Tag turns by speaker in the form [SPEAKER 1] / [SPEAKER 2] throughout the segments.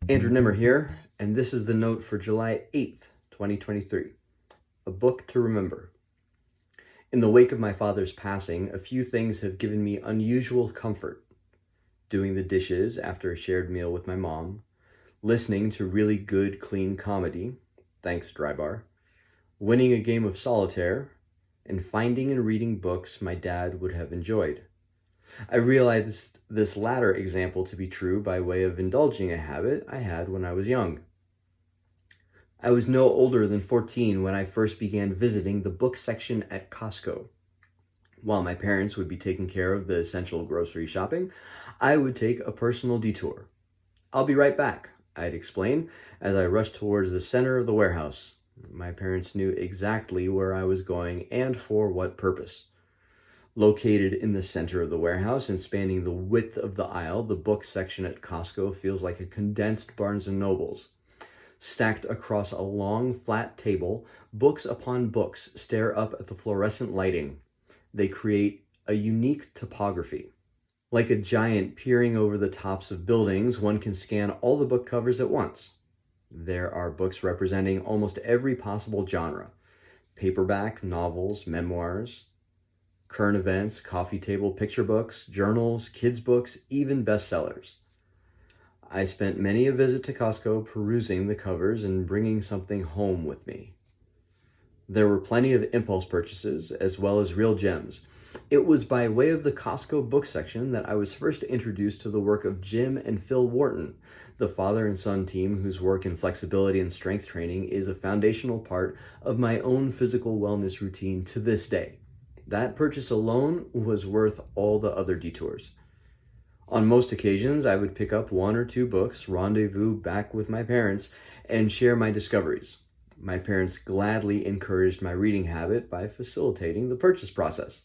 [SPEAKER 1] Andrew Nemr here, and this is the note for July 8th, 2023. A book to remember. In the wake of my father's passing, a few things have given me unusual comfort. Doing the dishes after a shared meal with my mom, listening to really good, clean comedy, thanks Drybar, winning a game of solitaire, and finding and reading books my dad would have enjoyed. I realized this latter example to be true by way of indulging a habit I had when I was young. I was no older than 14 when I first began visiting the book section at Costco. While my parents would be taking care of the essential grocery shopping, I would take a personal detour. "I'll be right back," I'd explain as I rushed towards the center of the warehouse. My parents knew exactly where I was going and for what purpose. Located in the center of the warehouse and spanning the width of the aisle, the book section at Costco feels like a condensed Barnes & Noble's. Stacked across a long, flat table, books upon books stare up at the fluorescent lighting. They create a unique topography. Like a giant peering over the tops of buildings, one can scan all the book covers at once. There are books representing almost every possible genre: paperback, novels, memoirs, current events, coffee table picture books, journals, kids' books, even bestsellers. I spent many a visit to Costco perusing the covers and bringing something home with me. There were plenty of impulse purchases, as well as real gems. It was by way of the Costco book section that I was first introduced to the work of Jim and Phil Wharton, the father and son team whose work in flexibility and strength training is a foundational part of my own physical wellness routine to this day. That purchase alone was worth all the other detours. On most occasions, I would pick up one or two books, rendezvous back with my parents, and share my discoveries. My parents gladly encouraged my reading habit by facilitating the purchase process.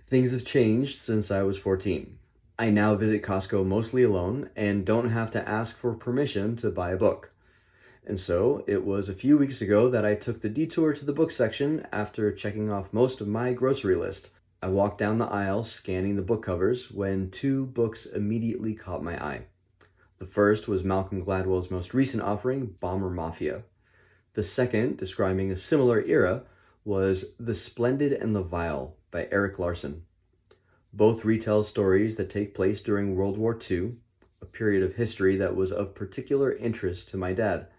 [SPEAKER 1] Things have changed since I was 14. I now visit Costco mostly alone and don't have to ask for permission to buy a book. And so it was a few weeks ago that I took the detour to the book section after checking off most of my grocery list. I walked down the aisle scanning the book covers when two books immediately caught my eye. The first was Malcolm Gladwell's most recent offering, Bomber Mafia. The second, describing a similar era, was The Splendid and the Vile by Erik Larson. Both retell stories that take place during World War II, a period of history that was of particular interest to my dad.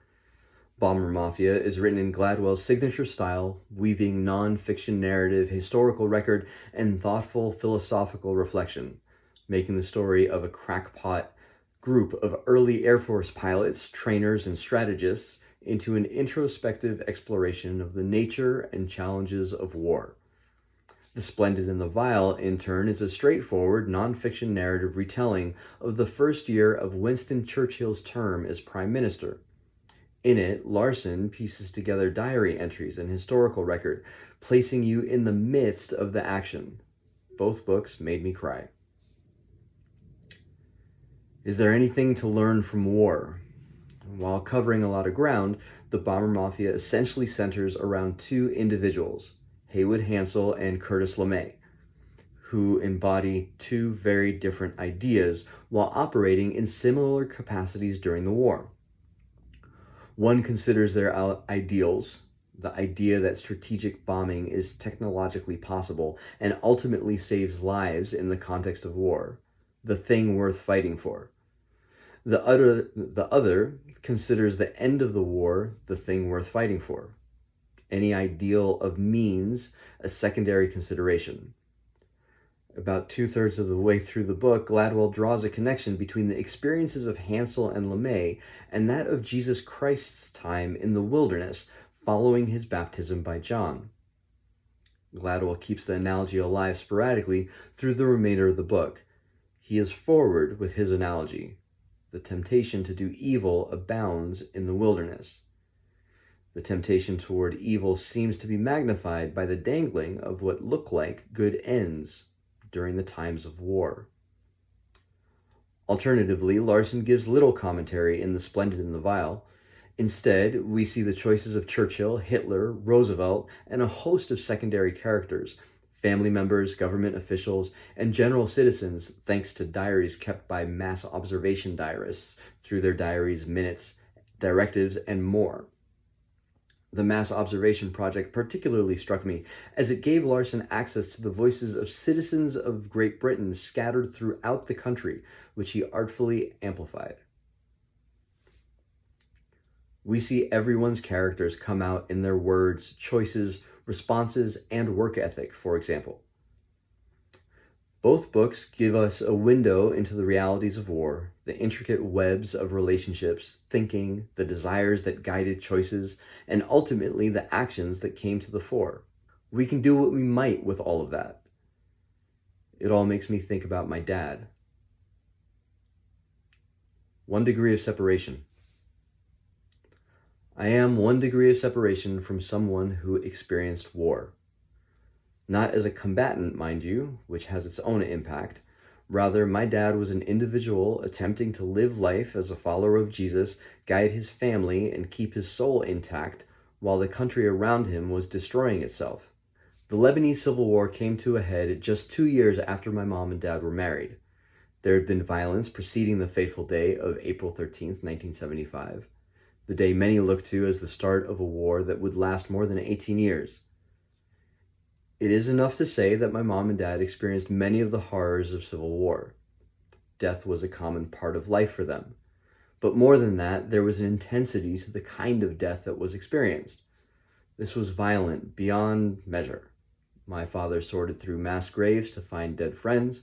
[SPEAKER 1] Bomber Mafia is written in Gladwell's signature style, weaving non-fiction narrative, historical record, and thoughtful philosophical reflection, making the story of a crackpot group of early Air Force pilots, trainers, and strategists into an introspective exploration of the nature and challenges of war. The Splendid and the Vile, in turn, is a straightforward, non-fiction narrative retelling of the first year of Winston Churchill's term as Prime Minister. In it, Larson pieces together diary entries and historical record, placing you in the midst of the action. Both books made me cry. Is there anything to learn from war? While covering a lot of ground, the Bomber Mafia essentially centers around two individuals, Haywood Hansel and Curtis LeMay, who embody two very different ideas while operating in similar capacities during the war. One considers their ideals, the idea that strategic bombing is technologically possible and ultimately saves lives in the context of war, the thing worth fighting for. The other considers the end of the war the thing worth fighting for. Any ideal of means a secondary consideration. About 2/3 of the way through the book, Gladwell draws a connection between the experiences of Hansel and LeMay and that of Jesus Christ's time in the wilderness following his baptism by John. Gladwell keeps the analogy alive sporadically through the remainder of the book. He is forward with his analogy. The temptation to do evil abounds in the wilderness. The temptation toward evil seems to be magnified by the dangling of what look like good ends during the times of war. Alternatively, Larson gives little commentary in The Splendid and the Vile. Instead, we see the choices of Churchill, Hitler, Roosevelt, and a host of secondary characters family members, government officials, and general citizens, thanks to diaries kept by mass observation diarists through their diaries, minutes, directives, and more. The Mass Observation Project particularly struck me, as it gave Larson access to the voices of citizens of Great Britain scattered throughout the country, which he artfully amplified. We see everyone's characters come out in their words, choices, responses, and work ethic, for example. Both books give us a window into the realities of war, the intricate webs of relationships, thinking, the desires that guided choices, and ultimately the actions that came to the fore. We can do what we might with all of that. It all makes me think about my dad. 1 degree of separation. I am 1 degree of separation from someone who experienced war. Not as a combatant, mind you, which has its own impact. Rather, my dad was an individual attempting to live life as a follower of Jesus, guide his family, and keep his soul intact while the country around him was destroying itself. The Lebanese Civil War came to a head just 2 years after my mom and dad were married. There had been violence preceding the fateful day of April 13th, 1975, the day many looked to as the start of a war that would last more than 18 years. It is enough to say that my mom and dad experienced many of the horrors of civil war. Death was a common part of life for them. But more than that, there was an intensity to the kind of death that was experienced. This was violent beyond measure. My father sorted through mass graves to find dead friends,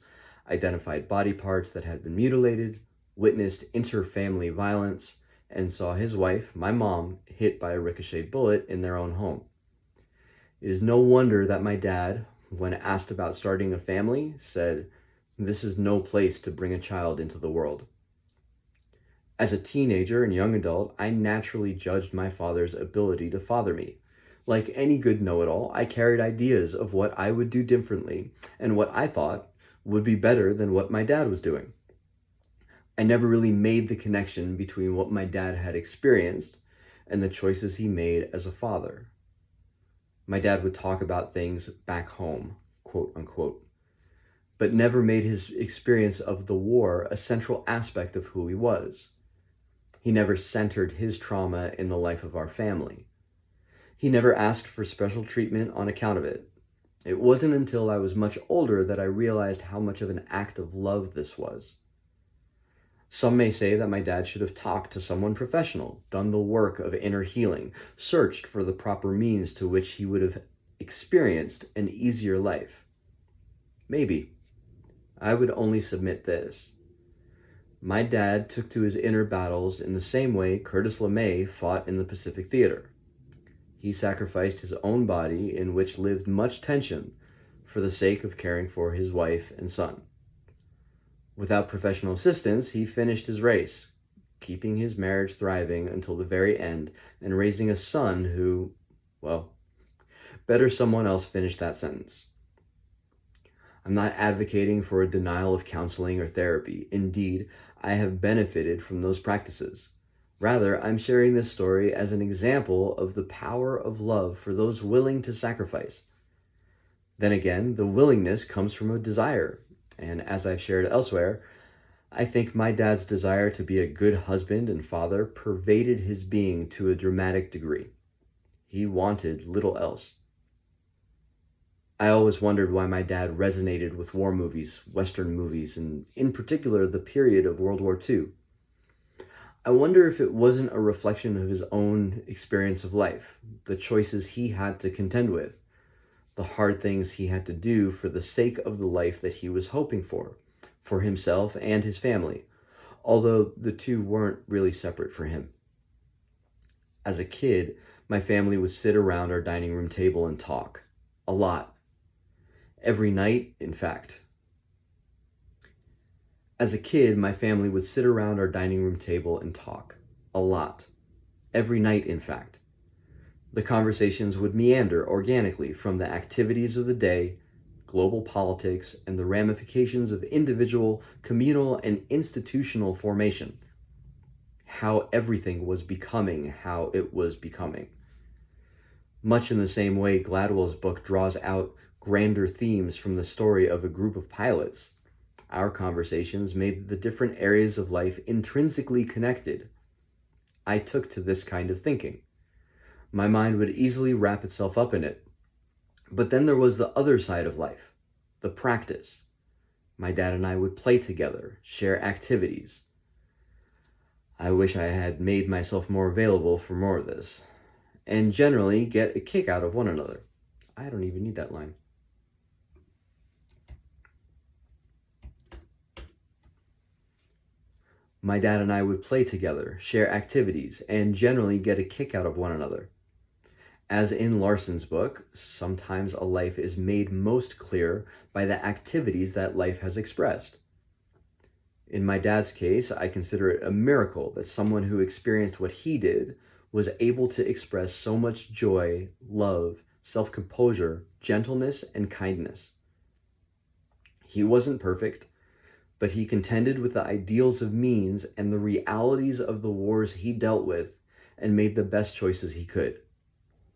[SPEAKER 1] identified body parts that had been mutilated, witnessed inter-family violence, and saw his wife, my mom, hit by a ricocheted bullet in their own home. It is no wonder that my dad, when asked about starting a family, said, "This is no place to bring a child into the world." As a teenager and young adult, I naturally judged my father's ability to father me. Like any good know-it-all, I carried ideas of what I would do differently and what I thought would be better than what my dad was doing. I never really made the connection between what my dad had experienced and the choices he made as a father. My dad would talk about things back home, quote unquote, but never made his experience of the war a central aspect of who he was. He never centered his trauma in the life of our family. He never asked for special treatment on account of it. It wasn't until I was much older that I realized how much of an act of love this was. Some may say that my dad should have talked to someone professional, done the work of inner healing, searched for the proper means to which he would have experienced an easier life. Maybe. I would only submit this. My dad took to his inner battles in the same way Curtis LeMay fought in the Pacific Theater. He sacrificed his own body, in which lived much tension, for the sake of caring for his wife and son. Without professional assistance, he finished his race, keeping his marriage thriving until the very end and raising a son who, well, better someone else finish that sentence. I'm not advocating for a denial of counseling or therapy. Indeed, I have benefited from those practices. Rather, I'm sharing this story as an example of the power of love for those willing to sacrifice. Then again, the willingness comes from a desire. And as I've shared elsewhere, I think my dad's desire to be a good husband and father pervaded his being to a dramatic degree. He wanted little else. I always wondered why my dad resonated with war movies, Western movies, and in particular the period of World War II. I wonder if it wasn't a reflection of his own experience of life, the choices he had to contend with, the hard things he had to do for the sake of the life that he was hoping for himself and his family, although the two weren't really separate for him. As a kid, my family would sit around our dining room table and talk. A lot. Every night, in fact. As a kid, my family would sit around our dining room table and talk. A lot. Every night, in fact. The conversations would meander organically from the activities of the day, global politics, and the ramifications of individual, communal, and institutional formation. How everything was becoming how it was becoming. Much in the same way Gladwell's book draws out grander themes from the story of a group of pilots. Our conversations made the different areas of life intrinsically connected. I took to this kind of thinking. My mind would easily wrap itself up in it. But then there was the other side of life, the practice. My dad and I would play together, share activities. I wish I had made myself more available for more of this, and generally get a kick out of one another. I don't even need that line. My dad and I would play together, share activities, and generally get a kick out of one another. As in Larson's book, sometimes a life is made most clear by the activities that life has expressed. In my dad's case, I consider it a miracle that someone who experienced what he did was able to express so much joy, love, self-composure, gentleness, and kindness. He wasn't perfect, but he contended with the ideals of means and the realities of the wars he dealt with and made the best choices he could.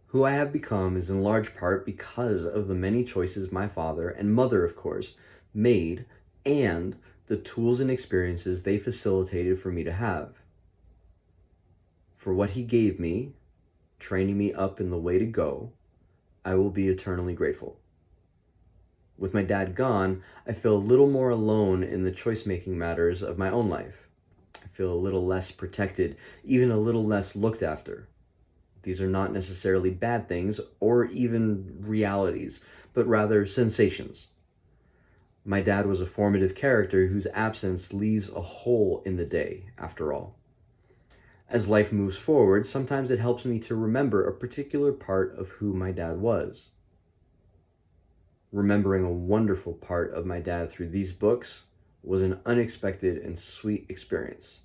[SPEAKER 1] Who I have become is in large part because of the many choices my father and mother, of course, made and the tools and experiences they facilitated for me to have. For what he gave me, training me up in the way to go, I will be eternally grateful. With my dad gone, I feel a little more alone in the choice-making matters of my own life. I feel a little less protected, even a little less looked after. These are not necessarily bad things or even realities, but rather sensations. My dad was a formative character whose absence leaves a hole in the day, after all. As life moves forward, sometimes it helps me to remember a particular part of who my dad was. Remembering a wonderful part of my dad through these books was an unexpected and sweet experience.